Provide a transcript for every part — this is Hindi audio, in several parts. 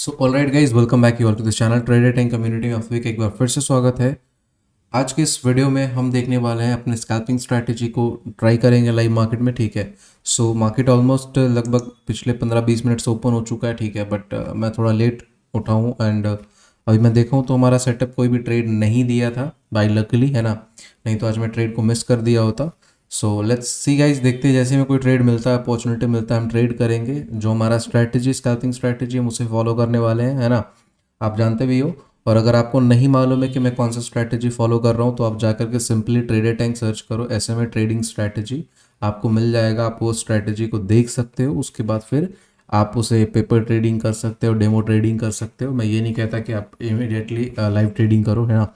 So alright guys, welcome back you all to this channel trader time community of week. एक बार फिर से स्वागत है। आज के इस वीडियो में हम देखने वाले हैं अपने स्कैल्पिंग स्ट्रैटेजी को ट्राई करेंगे लाइव मार्केट में। ठीक है, सो मार्केट ऑलमोस्ट लगभग पिछले 15-20 मिनट से ओपन हो चुका है। ठीक है, बट मैं थोड़ा लेट उठा हूँ एंड अभी मैं देखा हूँ तो हमारा सेटअप कोई भी ट्रेड नहीं दिया था बाय लकली, है ना। नहीं तो आज मैं ट्रेड को मिस कर दिया होता। सो लेट्स सी गाइज, देखते हैं जैसे में कोई ट्रेड मिलता है, अपॉर्चुनिटी मिलता है, हम ट्रेड करेंगे। जो हमारा स्ट्रैटेजी स्कैल्पिंग स्ट्रैटेजी हम उसे फॉलो करने वाले हैं, है ना। आप जानते भी हो। और अगर आपको नहीं मालूम है कि मैं कौन सा स्ट्रैटेजी फॉलो कर रहा हूँ तो आप जाकर के सिंपली ट्रेडर टैंक सर्च करो, ऐसे में ट्रेडिंग स्ट्रैटेजी आपको मिल जाएगा। आप वो स्ट्रैटेजी को देख सकते हो, उसके बाद फिर आप उसे पेपर ट्रेडिंग कर सकते हो, डेमो ट्रेडिंग कर सकते हो। मैं ये नहीं कहता कि आप इमीडिएटली लाइव ट्रेडिंग करो, है ना।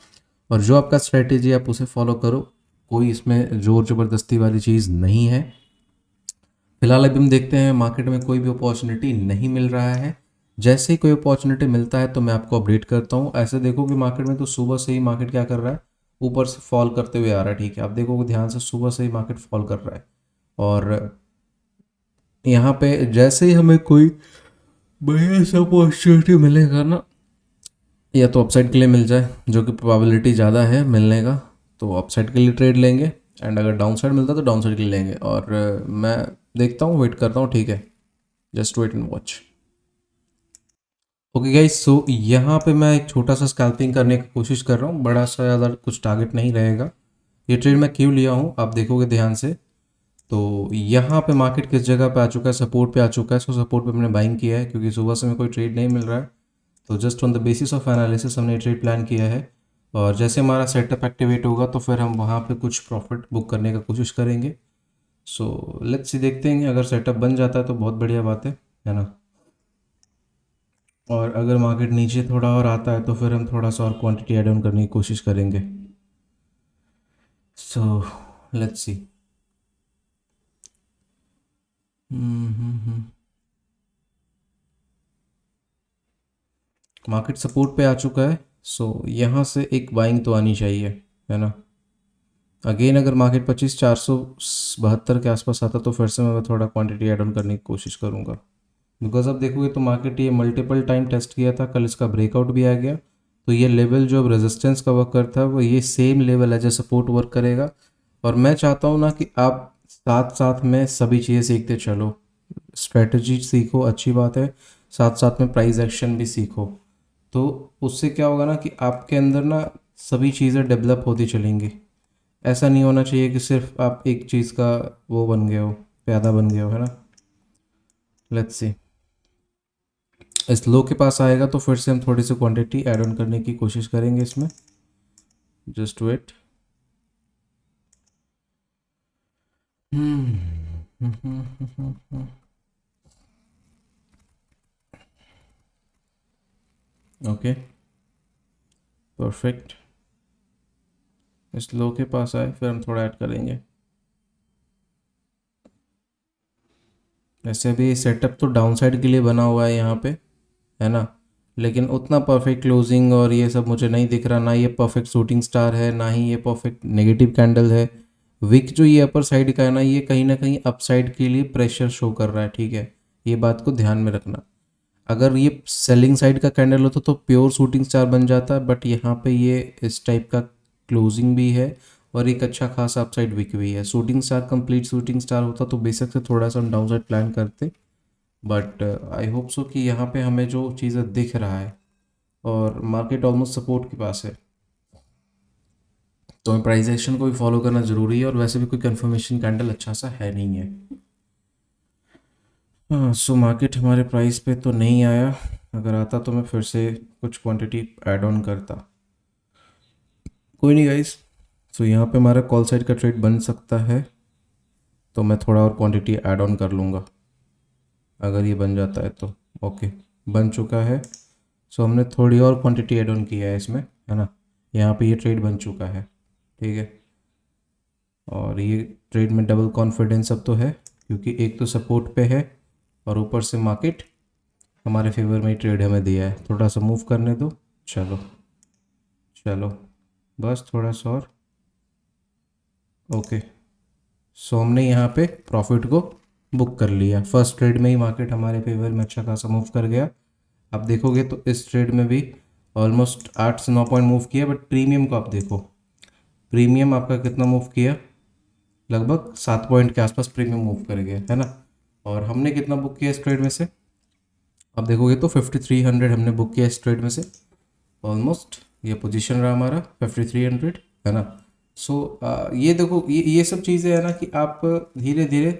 और जो आपका स्ट्रैटेजी आप उसे फॉलो करो, कोई इसमें जोर ज़बरदस्ती वाली चीज़ नहीं है। फिलहाल अभी हम देखते हैं मार्केट में कोई भी अपॉर्चुनिटी नहीं मिल रहा है। जैसे ही कोई अपॉर्चुनिटी मिलता है तो मैं आपको अपडेट करता हूँ। ऐसे देखोगे मार्केट में तो सुबह से ही मार्केट क्या कर रहा है, ऊपर से फॉल करते हुए आ रहा है। ठीक है, आप देखोगे ध्यान से, सुबह से ही मार्केट फॉल कर रहा है। और यहाँ पे जैसे ही हमें कोई बढ़िया सा अपॉर्चुनिटी मिलेगा ना, या तो अपसाइड के लिए मिल जाए, जो कि प्रोबेबिलिटी ज़्यादा है मिलने का, तो अपसाइड के लिए ट्रेड लेंगे। एंड अगर डाउन साइड मिलता है तो डाउन साइड के लिए लेंगे। और मैं देखता हूँ, वेट करता हूँ। ठीक है, just wait and watch. Okay guys, so यहाँ पे मैं एक छोटा सा स्कैल्पिंग करने की कोशिश कर रहा हूँ। बड़ा सा ज़्यादा कुछ टारगेट नहीं रहेगा। ये ट्रेड मैं क्यों लिया हूँ आप देखोगे ध्यान से, तो यहाँ पे मार्केट किस जगह पे आ चुका है, सपोर्ट पे आ चुका है। सो सपोर्ट पे मैंने बाइंग किया है क्योंकि सुबह से मेरे कोई ट्रेड नहीं मिल रहा है। तो just on the basis of analysis हमने ट्रेड प्लान किया है। और जैसे हमारा सेटअप एक्टिवेट होगा तो फिर हम वहाँ पे कुछ प्रॉफिट बुक करने का कोशिश करेंगे। सो लेट्स सी, देखते हैं। अगर सेटअप बन जाता है तो बहुत बढ़िया बात है ना। और अगर मार्केट नीचे थोड़ा और आता है तो फिर हम थोड़ा सा और क्वांटिटी ऐड ऑन करने की कोशिश करेंगे। So let's see. Market support पे आ चुका है। सो यहाँ से एक बाइंग तो आनी चाहिए, है ना। अगेन अगर मार्केट 25,472 के आसपास आता तो फिर से मैं थोड़ा क्वांटिटी ऐड ऑन करने की कोशिश करूँगा। बिकॉज अब देखोगे तो मार्केट ये मल्टीपल टाइम टेस्ट किया था, कल इसका ब्रेकआउट भी आ गया। तो ये लेवल जो अब रेजिस्टेंस का वर्क करता है वो ये same level as a support work करेगा। और मैं चाहता हूँ ना कि आप साथ साथ में सभी चीज़ें सीखते चलो। स्ट्रेटजी सीखो, अच्छी बात है, साथ साथ में प्राइस एक्शन भी सीखो। तो उससे क्या होगा ना कि आपके अंदर ना सभी चीज़ें डेवलप होती चलेंगी। ऐसा नहीं होना चाहिए कि सिर्फ आप एक चीज़ का वो बन गए हो, प्यादा बन गए हो, है ना। लेट्स सी, इस लो के पास आएगा तो फिर से हम थोड़ी सी क्वांटिटी ऐड ऑन करने की कोशिश करेंगे इसमें। Just wait. Okay, perfect. इस लो के पास आए फिर हम थोड़ा ऐड करेंगे। वैसे भी सेटअप तो डाउन साइड के लिए बना हुआ है यहाँ पे, है ना। लेकिन उतना परफेक्ट क्लोजिंग और ये सब मुझे नहीं दिख रहा। ना ये परफेक्ट शूटिंग स्टार है, ना ही ये परफेक्ट नेगेटिव कैंडल है। विक जो ये अपर साइड का है ना कहीं अप साइड के लिए प्रेशर शो कर रहा है। ठीक है, ये बात को ध्यान में रखना। अगर ये सेलिंग साइड का कैंडल होता तो प्योर शूटिंग स्टार बन जाता, बट यहाँ पे ये इस टाइप का क्लोजिंग भी है और एक अच्छा खासा अपसाइड विक भी है। Shooting star, complete shooting star होता तो बेशक से थोड़ा सा हम डाउन साइड प्लान करते। बट आई होप सो कि यहाँ पे हमें जो चीज़ें दिख रहा है और मार्केट ऑलमोस्ट सपोर्ट के पास है, तो हमें प्राइस एक्शन को भी फॉलो करना ज़रूरी है। और वैसे भी कोई कंफर्मेशन कैंडल अच्छा सा है नहीं है। हाँ, सो मार्केट हमारे प्राइस पे तो नहीं आया। अगर आता तो मैं फिर से कुछ क्वांटिटी ऐड ऑन करता। कोई नहीं गाइस। सो यहाँ पे हमारा कॉल साइड का ट्रेड बन सकता है, तो मैं थोड़ा और क्वांटिटी ऐड ऑन कर लूँगा अगर ये बन जाता है तो। ओके, बन चुका है। सो हमने थोड़ी और क्वांटिटी ऐड ऑन किया है इसमें, है ना। यहाँ पे ये ट्रेड बन चुका है। ठीक है, और ये ट्रेड में डबल कॉन्फिडेंस अब तो है क्योंकि एक तो सपोर्ट पे है और ऊपर से मार्केट हमारे फेवर में ही ट्रेड हमें दिया है। थोड़ा सा मूव करने दो। चलो चलो, बस थोड़ा सा और। ओके, सो हमने यहाँ पे प्रॉफिट को बुक कर लिया। फर्स्ट ट्रेड में ही मार्केट हमारे फेवर में अच्छा खासा मूव कर गया। आप देखोगे तो इस ट्रेड में भी ऑलमोस्ट 8 से 9 पॉइंट मूव किया, बट प्रीमियम को आप देखो, प्रीमियम आपका कितना मूव किया, लगभग 7 पॉइंट के आसपास प्रीमियम मूव कर गया, है ना। और हमने कितना बुक किया इस ट्रेड में से, आप देखोगे तो 5300 हमने बुक किया इस ट्रेड में से। ऑलमोस्ट ये पोजीशन रहा हमारा 5300, है ना। सो ये देखो, ये सब चीज़ें है ना कि आप धीरे धीरे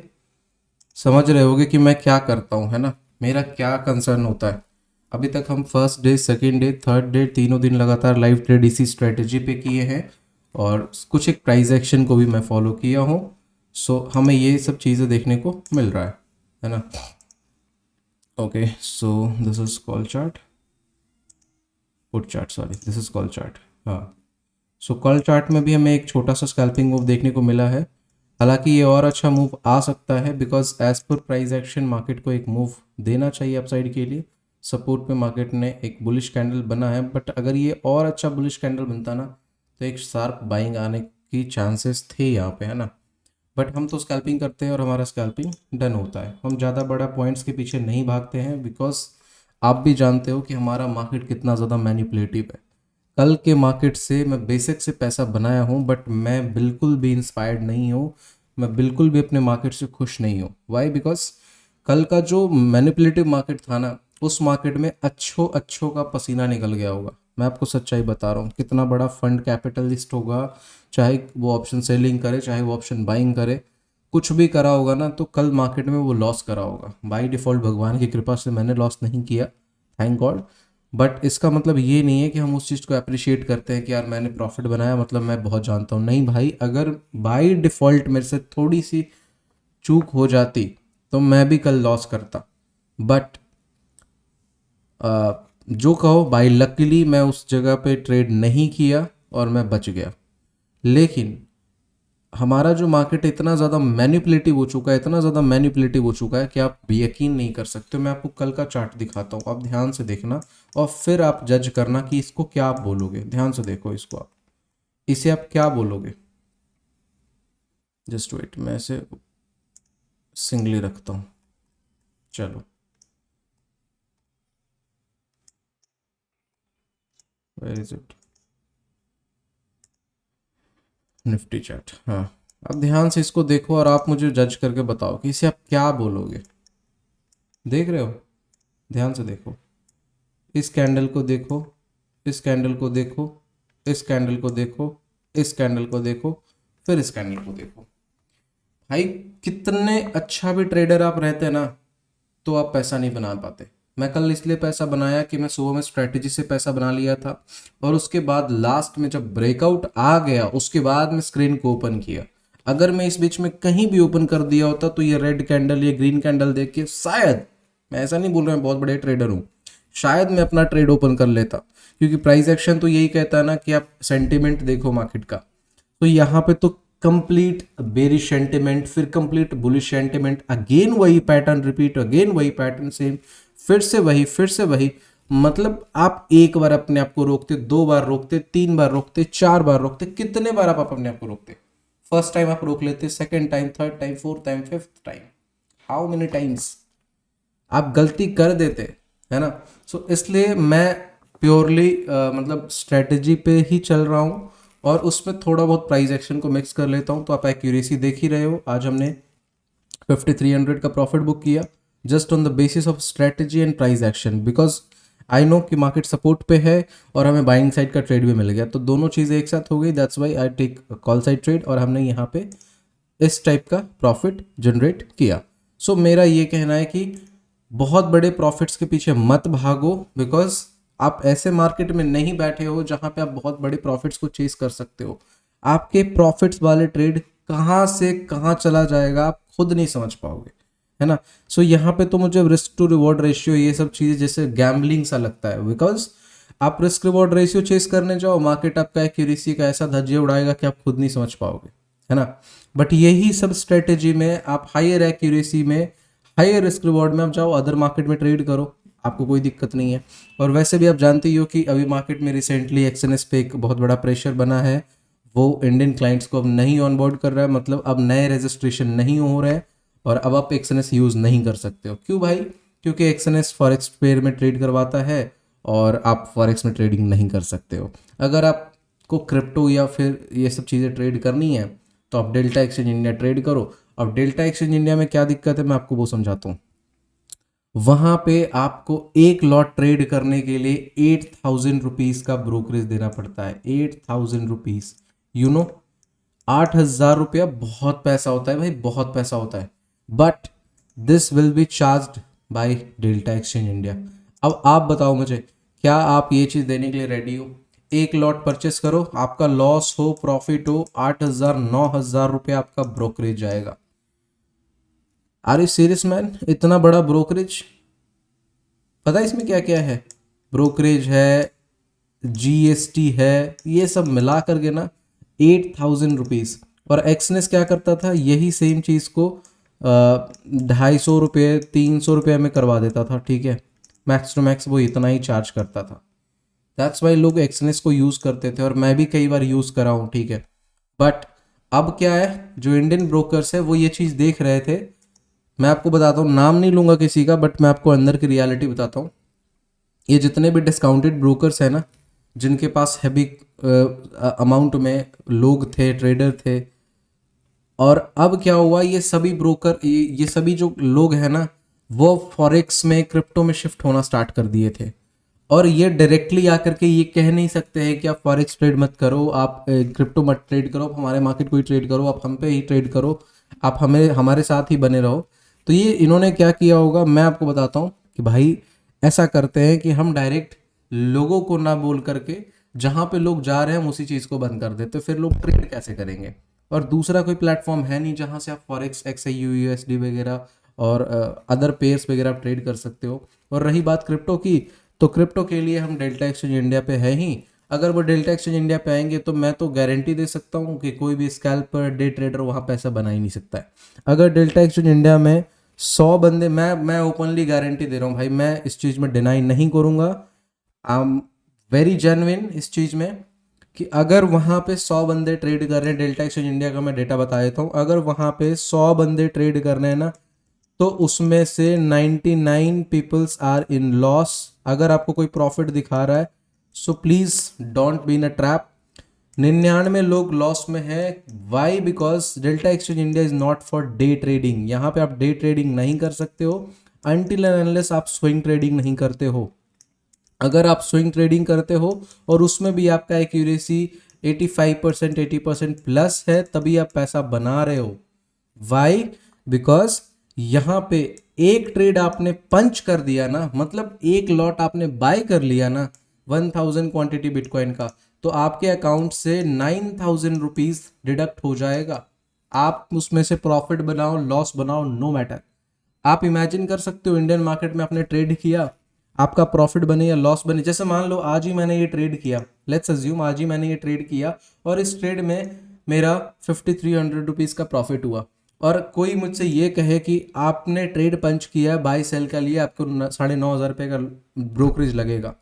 समझ रहे होगे कि मैं क्या करता हूँ, है ना, मेरा क्या कंसर्न होता है। अभी तक हम first day, second day, third day, तीनों दिन लगातार लाइव ट्रेड इसी स्ट्रेटजी पे किए हैं, और कुछ एक प्राइस एक्शन को भी मैं फॉलो किया हूँ। सो हमें ये सब चीज़ें देखने को मिल रहा है ना। Okay, so this is call chart, put chart, sorry, this is call chart. हाँ, सो कॉल चार्ट में भी हमें एक छोटा सा स्कैल्पिंग मूव देखने को मिला है। हालांकि ये और अच्छा मूव आ सकता है, because as per price action market को एक मूव देना चाहिए अपसाइड के लिए। सपोर्ट पे मार्केट ने एक बुलिश कैंडल बना है, बट अगर ये और अच्छा बुलिश कैंडल बनता ना, तो एक शार्प बाइंग आने की चांसेस थे यहाँ पे, है ना। बट हम तो स्कैल्पिंग करते हैं और हमारा स्कैल्पिंग डन होता है, हम ज़्यादा बड़ा पॉइंट्स के पीछे नहीं भागते हैं, बिकॉज आप भी जानते हो कि हमारा मार्केट कितना ज़्यादा मैनिपुलेटिव है। कल के मार्केट से मैं बेसिक से पैसा बनाया हूँ, बट मैं बिल्कुल भी इंस्पायर्ड नहीं हूँ, मैं बिल्कुल भी अपने मार्केट से खुश नहीं हूँ। वाई? बिकॉज कल का जो मैनिपुलेटिव मार्केट था ना, उस मार्केट में अच्छों अच्छों का पसीना निकल गया होगा। मैं आपको सच्चाई बता रहा हूँ, कितना बड़ा फंड कैपिटलिस्ट होगा, चाहे वो ऑप्शन सेलिंग करे, चाहे वो ऑप्शन बाइंग करे, कुछ भी करा होगा ना, तो कल मार्केट में वो लॉस करा होगा। बाई डिफ़ॉल्ट भगवान की कृपा से मैंने लॉस नहीं किया, थैंक गॉड। बट इसका मतलब ये नहीं है कि हम उस चीज़ को अप्रिशिएट करते हैं कि यार मैंने प्रॉफिट बनाया मतलब मैं बहुत जानता हूँ। नहीं भाई, अगर बाई डिफ़ॉल्ट मेरे से थोड़ी सी चूक हो जाती तो मैं भी कल लॉस करता। बट जो कहो, बाई लकीली मैं उस जगह पे ट्रेड नहीं किया और मैं बच गया। लेकिन हमारा जो मार्केट इतना ज़्यादा मैनिपुलेटिव हो चुका है, इतना ज़्यादा मैनिपुलेटिव हो चुका है कि आप यकीन नहीं कर सकते। मैं आपको कल का चार्ट दिखाता हूँ, आप ध्यान से देखना और फिर आप जज करना कि इसको क्या आप बोलोगे। ध्यान से देखो इसको, आप इसे आप क्या बोलोगे। जस्ट वेट, मैं इसे सिंगली रखता हूँ। चलो, where is it, Nifty chart. हाँ, अब ध्यान से इसको देखो और आप मुझे जज करके बताओ कि इसे आप क्या बोलोगे। देख रहे हो? ध्यान से देखो, इस कैंडल को देखो, इस कैंडल को देखो, इस कैंडल को देखो, इस कैंडल को देखो, फिर इस कैंडल को देखो। भाई, कितने अच्छा भी ट्रेडर आप रहते ना, तो आप पैसा नहीं बना पाते। मैं कल इसलिए पैसा बनाया कि मैं सुबह में स्ट्रेटेजी से पैसा बना लिया था, और उसके बाद लास्ट में जब ब्रेकआउट आ गया उसके बाद मैं स्क्रीन को ओपन किया। अगर मैं इस बीच में कहीं भी ओपन कर दिया होता तो ये रेड कैंडल, ये ग्रीन कैंडल देख के शायद, मैं ऐसा नहीं बोल रहा मैं बहुत बड़े ट्रेडर हूँ, शायद मैं अपना ट्रेड ओपन कर लेता। क्योंकि प्राइस एक्शन तो यही कहता है ना कि आप सेंटिमेंट देखो मार्केट का। तो यहाँ पे तो कंप्लीट बेरिश सेंटिमेंट, फिर कंप्लीट बुलिश सेंटिमेंट, अगेन वही पैटर्न रिपीट, अगेन वही पैटर्न सेम, फिर से वही, फिर से वही। मतलब आप एक बार अपने आप को रोकते, दो बार रोकते, तीन बार रोकते, चार बार रोकते, कितने बार आप अपने आप को रोकते? फर्स्ट टाइम आप रोक लेते, second time, third time, fourth time, fifth time, how many times आप गलती कर देते, है ना। सो इसलिए मैं प्योरली मतलब स्ट्रेटजी पे ही चल रहा हूँ, और उसमें थोड़ा बहुत प्राइस एक्शन को मिक्स कर लेता हूँ। तो आप एक्यूरेसी देख ही रहे हो, आज हमने 5300 का प्रॉफिट बुक किया just on the basis of strategy and price action, because I know कि मार्केट सपोर्ट पे है और हमें बाइंग साइड का ट्रेड भी मिल गया, तो दोनों चीज़ें एक साथ हो गई। That's why I take call side trade, और हमने यहाँ पे इस टाइप का प्रॉफिट जनरेट किया। सो मेरा ये कहना है कि बहुत बड़े प्रॉफिट्स के पीछे मत भागो, बिकॉज आप ऐसे मार्केट में नहीं बैठे हो जहां पे आप बहुत बड़े प्रॉफिट्स को चेस कर सकते हो। आपके प्रॉफिट्स वाले ट्रेड कहाँ से कहाँ चला जाएगा आप खुद नहीं समझ पाओगे, है ना। सो यहाँ पे तो मुझे रिस्क टू रिवॉर्ड रेशियो, ये सब चीज़ें जैसे गैम्बलिंग सा लगता है, बिकॉज आप रिस्क रिवॉर्ड रेशियो चेस करने जाओ, मार्केट आपका एक्यूरेसी का ऐसा धज्जिया उड़ाएगा कि आप खुद नहीं समझ पाओगे, है ना। बट यही सब स्ट्रेटेजी में आप हायर एक्यूरेसी में, हायर रिस्क रिवॉर्ड में आप जाओ, अदर मार्केट में ट्रेड करो, आपको कोई दिक्कत नहीं है। और वैसे भी आप जानते ही हो कि अभी मार्केट में रिसेंटली एक्सएनएस पे एक बहुत बड़ा प्रेशर बना है, वो इंडियन क्लाइंट्स को अब नहीं ऑनबोर्ड कर रहा है, मतलब अब नए रजिस्ट्रेशन नहीं हो रहे हैं, और अब आप एक्सएनएस यूज़ नहीं कर सकते हो। क्यों भाई? क्योंकि एक्सएनएस फॉरेक्स पेयर में ट्रेड करवाता है और आप फॉरेक्स में ट्रेडिंग नहीं कर सकते हो। अगर आपको क्रिप्टो या फिर ये सब चीज़ें ट्रेड करनी है तो आप डेल्टा एक्सचेंज इंडिया ट्रेड करो। अब डेल्टा एक्सचेंज इंडिया में क्या दिक्कत है मैं आपको वो समझाता हूँ। वहां पे आपको एक लॉट ट्रेड करने के लिए 8,000 रुपीज का ब्रोकरेज देना पड़ता है। 8,000 रुपीज, यू नो, 8,000 रुपया बहुत पैसा होता है भाई, बहुत पैसा होता है। But this will be charged by delta Exchange India. अब आप बताओ मुझे, क्या आप ये चीज़ देने के लिए रेडी हो? एक लॉट परचेस करो, आपका लॉस हो प्रॉफिट हो, 8,000 9,000 रुपया आपका ब्रोकरेज जाएगा। Are you serious man? इतना बड़ा ब्रोकरेज? पता है इसमें क्या क्या है? ब्रोकरेज है, जीएसटी है, ये सब मिला करके ना 8,000 रुपीज। और एक्सनेस क्या करता था, यही सेम चीज़ को 250 रुपये 300 रुपये में करवा देता था, ठीक है। मैक्स टू मैक्स वो इतना ही चार्ज करता था। दैट्स वाई लोग एक्सनेस को यूज़ करते थे और मैं भी कई बार यूज़ करा हूँ, ठीक है। बट अब क्या है, जो इंडियन ब्रोकर्स है वो ये चीज़ देख रहे थे। मैं आपको बताता हूँ, नाम नहीं लूंगा किसी का, बट मैं आपको अंदर की रियलिटी बताता हूँ। ये जितने भी डिस्काउंटेड ब्रोकर्स है ना, जिनके पास हैवी अमाउंट में लोग थे, ट्रेडर थे, और अब क्या हुआ, ये सभी ब्रोकर, ये सभी जो लोग हैं ना, वो फॉरेक्स में, क्रिप्टो में शिफ्ट होना स्टार्ट कर दिए थे। और ये डायरेक्टली आकर के ये कह नहीं सकते हैं कि आप फॉरेक्स ट्रेड मत करो, आप क्रिप्टो मत ट्रेड करो, आप हमारे मार्केट को ही ट्रेड करो, आप हम पे ही ट्रेड करो, आप हमारे साथ ही बने रहो। तो ये इन्होंने क्या किया होगा, मैं आपको बताता हूँ कि भाई ऐसा करते हैं कि हम डायरेक्ट लोगों को ना बोल करके जहाँ पे लोग जा रहे हैं हम उसी चीज़ को बंद कर देते, तो फिर लोग ट्रेड कैसे करेंगे? और दूसरा कोई प्लेटफॉर्म है नहीं जहाँ से आप फॉरेक्स, एक्सआईयू, यूएसडी वगैरह और अदर पेयर्स वगैरह आप ट्रेड कर सकते हो। और रही बात क्रिप्टो की, तो क्रिप्टो के लिए हम डेल्टा एक्सचेंज इंडिया पे है ही। अगर वो डेल्टा एक्सचेंज इंडिया पे आएंगे तो मैं तो गारंटी दे सकता हूँ कि कोई भी स्कैल्पर, डे ट्रेडर वहाँ पैसा बना ही नहीं सकता है। अगर डेल्टा एक्सचेंज इंडिया में 100 बंदे, मैं ओपनली गारंटी दे रहा हूँ भाई, मैं इस चीज़ में डिनाई नहीं करूँगा, आई एम वेरी जेन्युइन इस चीज़ में, कि अगर वहाँ पे 100 बंदे ट्रेड कर रहे हैं, डेल्टा एक्सचेंज इंडिया का मैं डेटा बता देता हूँ, अगर वहाँ पे 100 बंदे ट्रेड कर रहे हैं ना, तो उसमें से 99 पीपल्स आर इन लॉस। अगर आपको कोई प्रॉफिट दिखा रहा है, so please don't be in a trap. 99 लोग लॉस में है। Why? Because Delta Exchange India is not for day trading. यहाँ पे आप डे ट्रेडिंग नहीं कर सकते हो अनटिल एंड अनलेस आप स्विंग ट्रेडिंग नहीं करते हो। अगर आप स्विंग ट्रेडिंग करते हो और उसमें भी आपका एक्यूरेसी 85% 80% प्लस है, तभी आप पैसा बना रहे हो। वाई? बिकॉज यहाँ पे एक ट्रेड आपने पंच कर दिया ना, मतलब एक लॉट आपने बाय कर लिया ना 1,000 क्वांटिटी बिटकॉइन का, तो आपके अकाउंट से 9,000 रुपीज डिडक्ट हो जाएगा। आप उसमें से प्रॉफिट बनाओ, लॉस बनाओ, नो मैटर। आप इमेजिन कर सकते हो, इंडियन मार्केट में आपने ट्रेड किया, आपका प्रॉफिट बने या लॉस बने। जैसे मान लो आज ही मैंने ये ट्रेड किया, लेट्स अज्यूम आज ही मैंने ये ट्रेड किया और इस ट्रेड में मेरा 5,300 रुपीज़ का प्रॉफिट हुआ, और कोई मुझसे ये कहे कि आपने ट्रेड पंच किया, बाई सेल का लिए, आपको 9,500 रुपये का ब्रोकरेज लगेगा।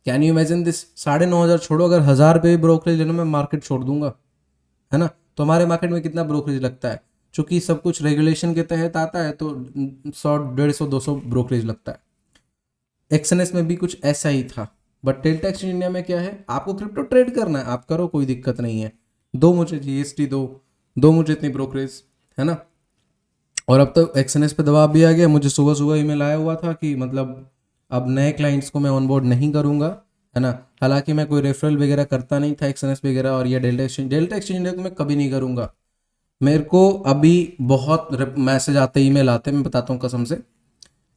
Can you imagine this? 9,500 छोड़ो, अगर 1,000 रुपये ब्रोकरेज लेना, मैं मार्केट छोड़ दूंगा, है ना। तो हमारे मार्केट में कितना ब्रोकरेज लगता है? चूंकि सब कुछ रेगुलेशन के तहत आता है, तो 100 150 200 ब्रोकरेज लगता है। एक्सएनएस में भी कुछ ऐसा ही था। बट डेल्टा एक्सचेंज इंडिया में क्या है, आपको क्रिप्टो ट्रेड करना है, आप करो, कोई दिक्कत नहीं है। दो मुझे जीएसटी, दो मुझे इतनी ब्रोकरेज, है ना। और अब तो एक्सएनएस पे दबाव भी आ गया। मुझे सुबह सुबह ईमेल आया हुआ था कि मतलब अब नए क्लाइंट्स को मैं ऑनबोर्ड नहीं करूंगा, है ना। हालांकि मैं कोई रेफरल वगैरह करता नहीं था एक्सएनएस वगैरह, और ये डेल्टा एक्सचेंज इंडिया को मैं कभी नहीं करूंगा। मेरे को अभी बहुत मैसेज आते, ईमेल आते, मैं बताता हूँ कसम से,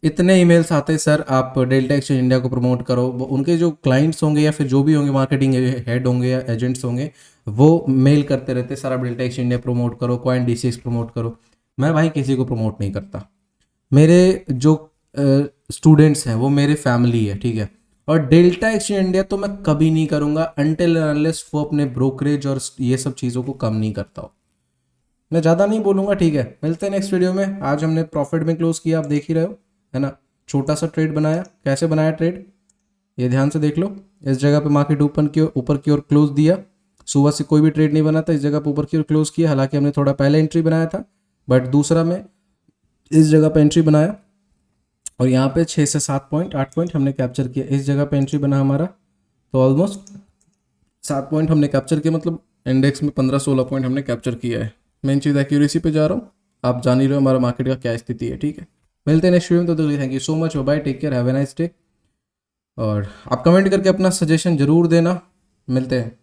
इतने ईमेल्स आते हैं, सर आप डेल्टा एक्सचेंज इंडिया को प्रमोट करो। उनके जो क्लाइंट्स होंगे या फिर जो भी होंगे, मार्केटिंग हेड होंगे या एजेंट्स होंगे, वो मेल करते रहते, सर आप डेल्टा एक्सचेंज इंडिया प्रमोट करो, कॉइन डीसीएक्स प्रमोट करो। मैं भाई किसी को प्रमोट नहीं करता। मेरे जो स्टूडेंट्स हैं वो मेरे फैमिली है, ठीक है। और डेल्टा एक्सचेंज इंडिया तो मैं कभी नहीं करूँगा अनटिल अनलेस वो अपने ब्रोकरेज और ये सब चीज़ों को कम नहीं करता हो। मैं ज़्यादा नहीं बोलूँगा, ठीक है। मिलते हैं नेक्स्ट वीडियो में। आज हमने प्रॉफिट में क्लोज किया, आप देख ही रहे हो, है ना। छोटा सा ट्रेड बनाया, कैसे बनाया ट्रेड, ये ध्यान से देख लो। इस जगह पे मार्केट ऊपर की ओर क्लोज दिया, सुबह से कोई भी ट्रेड नहीं बना था, इस जगह पे ऊपर की ओर क्लोज किया। हालांकि हमने थोड़ा पहले एंट्री बनाया था, बट दूसरा में इस जगह पे एंट्री बनाया, और यहाँ पे 6 से 7 पॉइंट 8 पॉइंट हमने कैप्चर किया, इस जगह पे एंट्री बना हमारा, तो ऑलमोस्ट 7 पॉइंट हमने कैप्चर किया, मतलब इंडेक्स में 15-16 पॉइंट हमने कैप्चर किया है। मेन चीज़ एक्यूरेसी पे जा रहा हूँ, आप जान ही रहे हो हमारा मार्केट का क्या स्थिति है, ठीक है। मिलते हैं नेक्स्ट वीडियो में, तो thank you so much, bye, take care, have a nice day. और आप कमेंट करके अपना सजेशन जरूर देना, मिलते हैं।